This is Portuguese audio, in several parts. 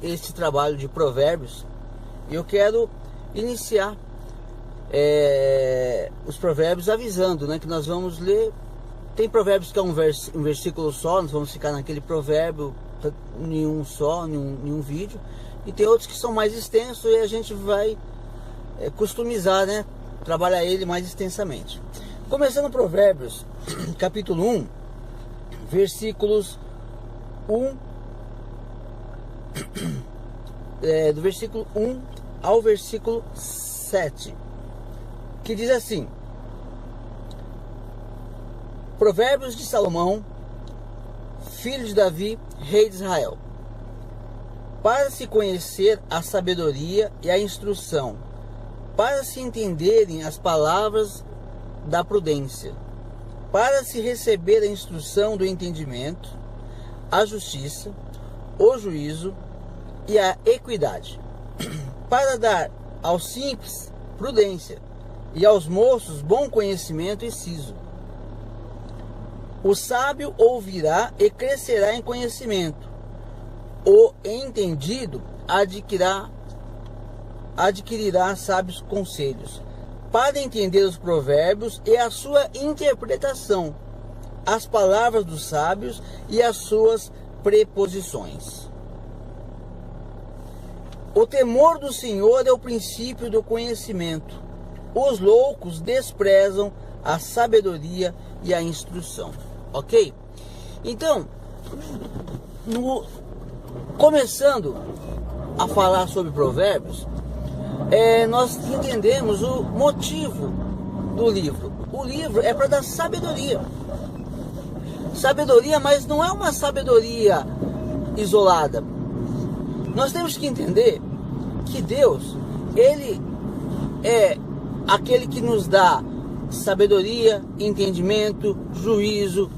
Este trabalho de provérbios, eu quero iniciar os provérbios avisando, né, que nós vamos ler. Tem provérbios que é um versículo só, nós vamos ficar naquele provérbio nenhum só, nenhum vídeo, e tem outros que são mais extensos e a gente vai customizar, né, trabalhar ele mais extensamente. Começando Provérbios capítulo 1, versículos 1 do versículo 1 ao versículo 7, que diz assim: Provérbios de Salomão, filho de Davi, rei de Israel, para se conhecer a sabedoria e a instrução, para se entenderem as palavras da prudência, para se receber a instrução do entendimento, a justiça, o juízo e a equidade, para dar aos simples prudência e aos moços bom conhecimento e siso. O sábio ouvirá e crescerá em conhecimento, o entendido adquirirá sábios conselhos, para entender os provérbios e a sua interpretação, as palavras dos sábios e as suas preposições. O temor do Senhor é o princípio do conhecimento. Os loucos desprezam a sabedoria e a instrução. Ok? Então, começando a falar sobre provérbios, nós entendemos o motivo do livro. O livro é para dar sabedoria. Sabedoria, mas não é uma sabedoria isolada. Nós temos que entender que Deus, Ele é aquele que nos dá sabedoria, entendimento, juízo.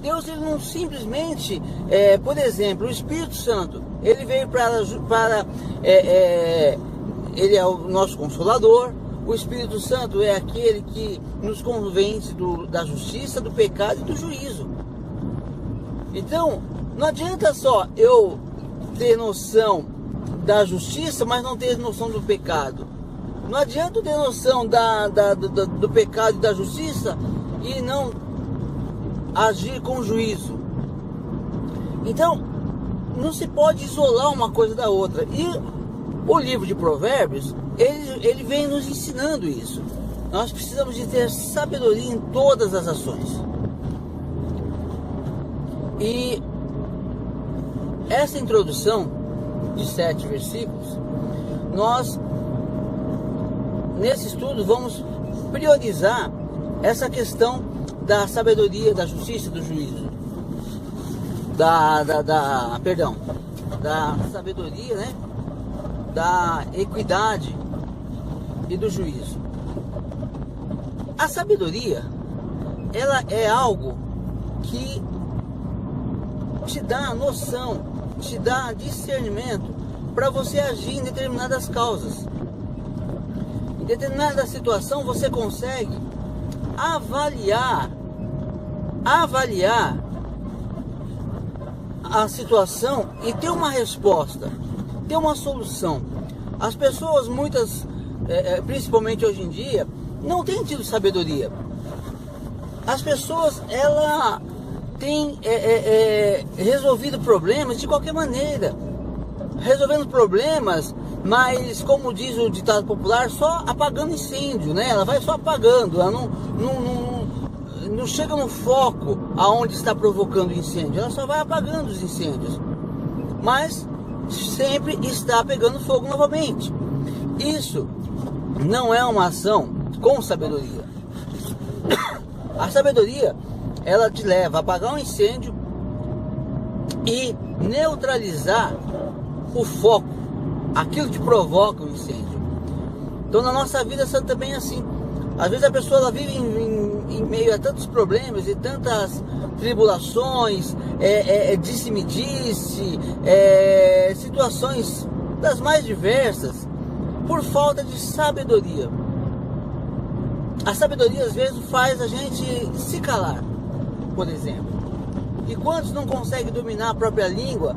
Deus, Ele não simplesmente, por exemplo, o Espírito Santo, Ele veio Ele é o nosso Consolador. O Espírito Santo é aquele que nos convence da justiça, do pecado e do juízo. Então, não adianta só eu ter noção da justiça, mas não ter noção do pecado. Não adianta eu ter noção do pecado e da justiça e não agir com juízo. Então, não se pode isolar uma coisa da outra. E o livro de Provérbios, ele vem nos ensinando isso. Nós precisamos de ter sabedoria em todas as ações. E essa introdução de 7 versículos, nós, nesse estudo, vamos priorizar essa questão da sabedoria, da justiça, do juízo, da sabedoria, né? Da equidade e do juízo. A sabedoria, ela é algo que te dá noção, te dá discernimento para você agir em determinadas causas. Em determinada situação você consegue avaliar a situação e ter uma resposta, ter uma solução. As pessoas, muitas, principalmente hoje em dia, não têm tido sabedoria. As pessoas, ela tem resolvido problemas de qualquer maneira, resolvendo problemas, mas, como diz o ditado popular, só apagando incêndio, né? Ela vai só apagando, ela não chega no foco aonde está provocando o incêndio, ela só vai apagando os incêndios, mas sempre está pegando fogo novamente. Isso não é uma ação com sabedoria. A sabedoria, ela te leva a apagar um incêndio e neutralizar o foco, aquilo que provoca o incêndio. Então, na nossa vida também é assim. Às vezes a pessoa, ela vive em meio a tantos problemas e tantas tribulações, disse-me-disse, situações das mais diversas, por falta de sabedoria. A sabedoria às vezes faz a gente se calar, por exemplo. E quantos não conseguem dominar a própria língua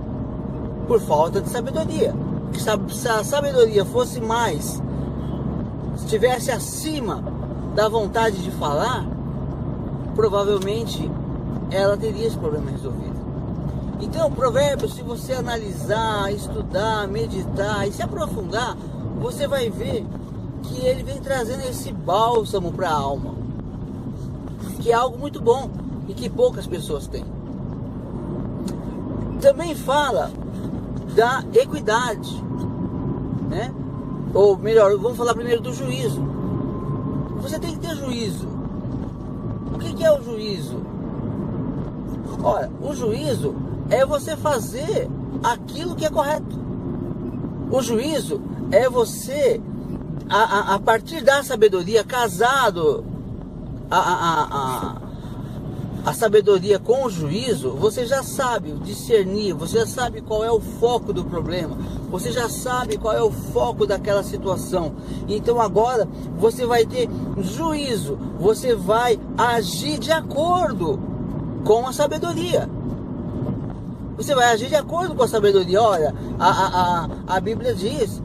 por falta de sabedoria? Porque se a sabedoria fosse mais, estivesse acima da vontade de falar, provavelmente ela teria esse problema resolvido. Então, Provérbios, se você analisar, estudar, meditar e se aprofundar, você vai ver que ele vem trazendo esse bálsamo para a alma, que é algo muito bom e que poucas pessoas têm. Também fala da equidade, né? Ou melhor, vamos falar primeiro do juízo. Você tem que ter juízo. O que é o juízo? Olha, o juízo é você fazer aquilo que é correto. O juízo é você, a partir da sabedoria, casado a sabedoria com o juízo, você já sabe discernir, você já sabe qual é o foco do problema, você já sabe qual é o foco daquela situação. Então agora você vai ter juízo, você vai agir de acordo com a sabedoria. Você vai agir de acordo com a sabedoria. Olha, a Bíblia diz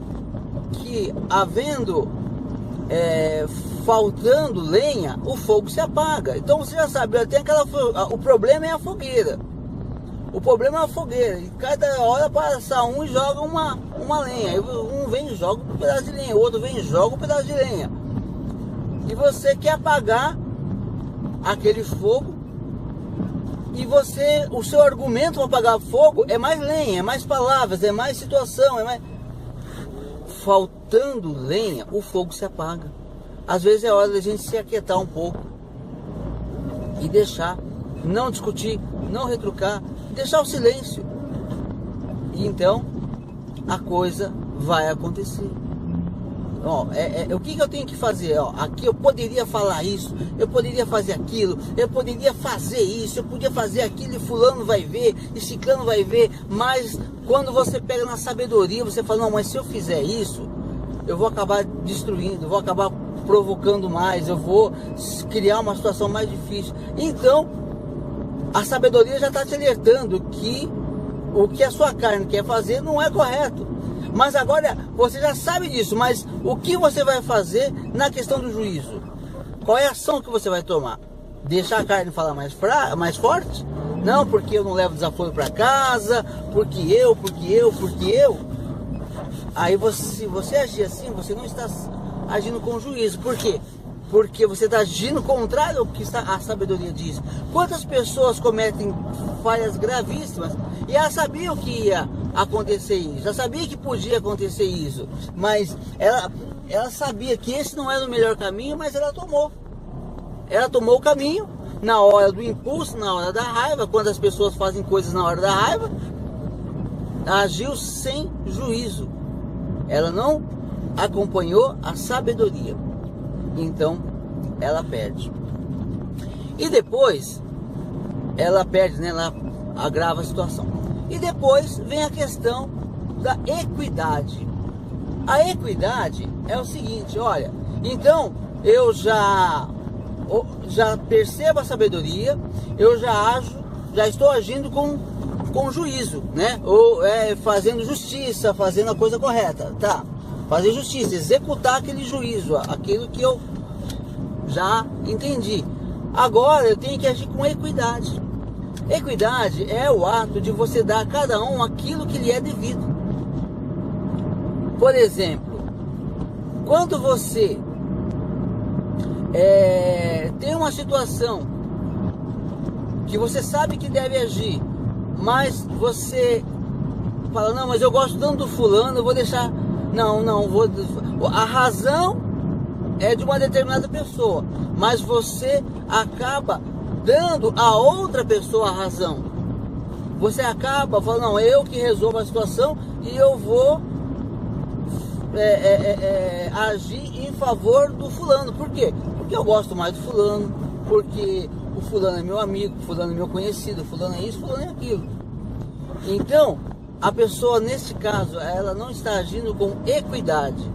que faltando lenha, o fogo se apaga. Então você já sabe, o problema é a fogueira. O problema é a fogueira. E cada hora passa um e joga uma lenha. Um vem e joga um pedaço de lenha, o outro vem e joga um pedaço de lenha. E você quer apagar aquele fogo. E o seu argumento para apagar fogo é mais lenha, é mais palavras, é mais situação, é mais... Faltando lenha, o fogo se apaga. Às vezes é hora da gente se aquietar um pouco e deixar, não discutir, não retrucar, deixar o silêncio. E então a coisa vai acontecer. O que eu tenho que fazer? Aqui eu poderia falar isso, eu poderia fazer aquilo, eu poderia fazer isso, eu podia fazer aquilo, e fulano vai ver, e ciclano vai ver. Mas quando você pega na sabedoria, você fala, não, mas se eu fizer isso, eu vou acabar destruindo, eu vou acabar provocando mais, eu vou criar uma situação mais difícil. Então a sabedoria já está te alertando que o que a sua carne quer fazer não é correto. Mas agora você já sabe disso, mas o que você vai fazer na questão do juízo? Qual é a ação que você vai tomar? Deixar a carne falar mais forte? Não, porque eu não levo desaforo para casa, porque eu. Aí se você agir assim, você não está agindo com juízo. Por quê? Porque você está agindo contrário ao que a sabedoria diz. Quantas pessoas cometem falhas gravíssimas e já sabiam que ia acontecer isso, já sabia que podia acontecer isso, mas ela sabia que esse não era o melhor caminho, mas ela tomou o caminho na hora do impulso, na hora da raiva. Quando as pessoas fazem coisas na hora da raiva, agiu sem juízo, ela não acompanhou a sabedoria, então ela perde. E depois ela perde, né? Ela agrava a situação. E depois vem a questão da equidade. A equidade é o seguinte, olha, então eu já percebo a sabedoria, eu já estou agindo com juízo, né? Ou fazendo justiça, fazendo a coisa correta, tá? Fazer justiça, executar aquele juízo, aquilo que eu já entendi. Agora eu tenho que agir com equidade. Equidade é o ato de você dar a cada um aquilo que lhe é devido. Por exemplo, quando você tem uma situação que você sabe que deve agir, mas você fala, não, mas eu gosto tanto do fulano, eu vou deixar... A razão é de uma determinada pessoa, mas você acaba dando a outra pessoa a razão. Você acaba falando, não, eu que resolvo a situação e eu vou agir em favor do fulano. Por quê? Porque eu gosto mais do fulano, porque o fulano é meu amigo, o fulano é meu conhecido, o fulano é isso, o fulano é aquilo. Então, a pessoa, nesse caso, ela não está agindo com equidade.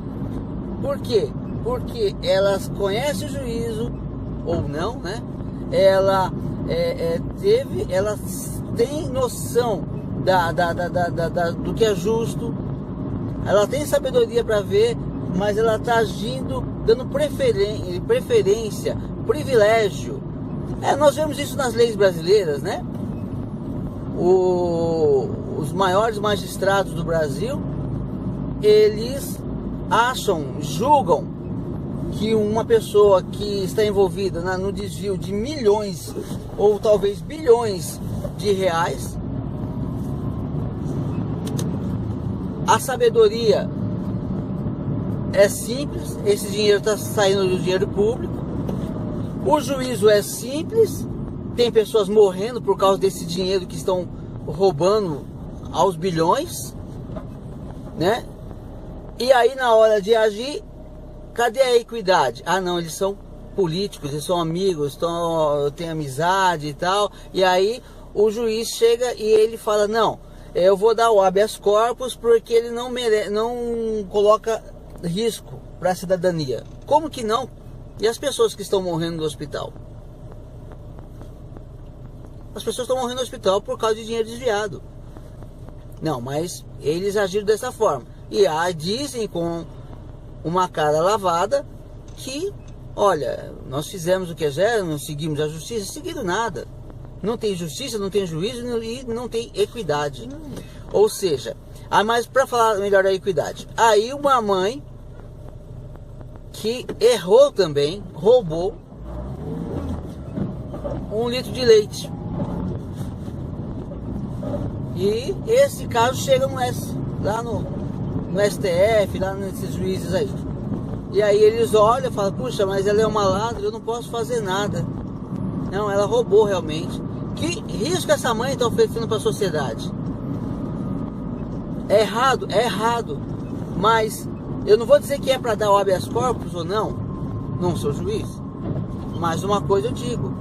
Por quê? Porque elas conhecem o juízo, ou não, né? Elas têm noção do que é justo, ela tem sabedoria para ver, mas ela está agindo, dando preferência, privilégio. Nós vemos isso nas leis brasileiras, né? Os maiores magistrados do Brasil, eles julgam que uma pessoa que está envolvida no desvio de milhões ou talvez bilhões de reais, a sabedoria é simples, esse dinheiro está saindo do dinheiro público, o juízo é simples, tem pessoas morrendo por causa desse dinheiro que estão roubando aos bilhões, né? E aí na hora de agir, cadê a equidade? Ah não, eles são políticos, eles são amigos, têm amizade e tal, e aí o juiz chega e ele fala, não, eu vou dar o habeas corpus porque ele não coloca risco para a cidadania. Como que não? E as pessoas que estão morrendo no hospital? As pessoas estão morrendo no hospital por causa de dinheiro desviado. Não, mas eles agiram dessa forma. E dizem com uma cara lavada que, olha, nós fizemos o que é, não seguimos a justiça, seguiram nada. Não tem justiça, não tem juízo e não tem equidade. Ou seja, mas para falar melhor da equidade, aí uma mãe que errou também, roubou 1 litro de leite. E esse caso chega lá no STF, lá nesses juízes aí. E aí eles olham e falam, puxa, mas ela é uma ladra, eu não posso fazer nada. Não, ela roubou realmente. Que risco essa mãe está oferecendo para a sociedade? É errado? É errado. Mas eu não vou dizer que é para dar o habeas corpus ou não. Não sou juiz. Mas uma coisa eu digo.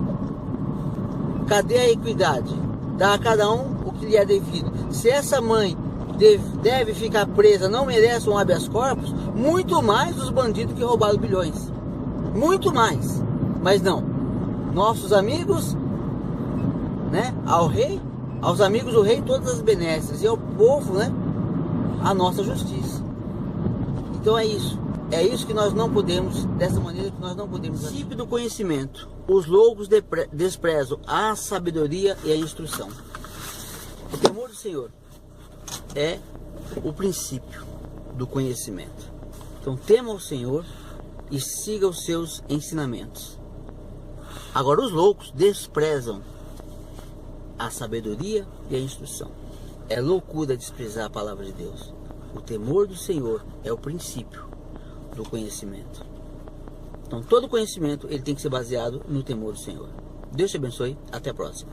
Cadê a equidade? Dá a cada um o que lhe é devido. Se essa mãe deve ficar presa, não merece um habeas corpus, muito mais os bandidos que roubaram bilhões. Muito mais. Mas não. Nossos amigos, né, ao rei, aos amigos do rei todas as benesses, e ao povo, né, a nossa justiça. Então é isso que nós não podemos, dessa maneira que nós não podemos agir. Princípio do conhecimento: os loucos desprezam a sabedoria e a instrução. O temor do Senhor é o princípio do conhecimento. Então tema o Senhor e siga os seus ensinamentos. Agora os loucos desprezam a sabedoria e a instrução. É loucura desprezar a palavra de Deus. O temor do Senhor é o princípio do conhecimento. Então todo conhecimento ele tem que ser baseado no temor do Senhor. Deus te abençoe. Até a próxima.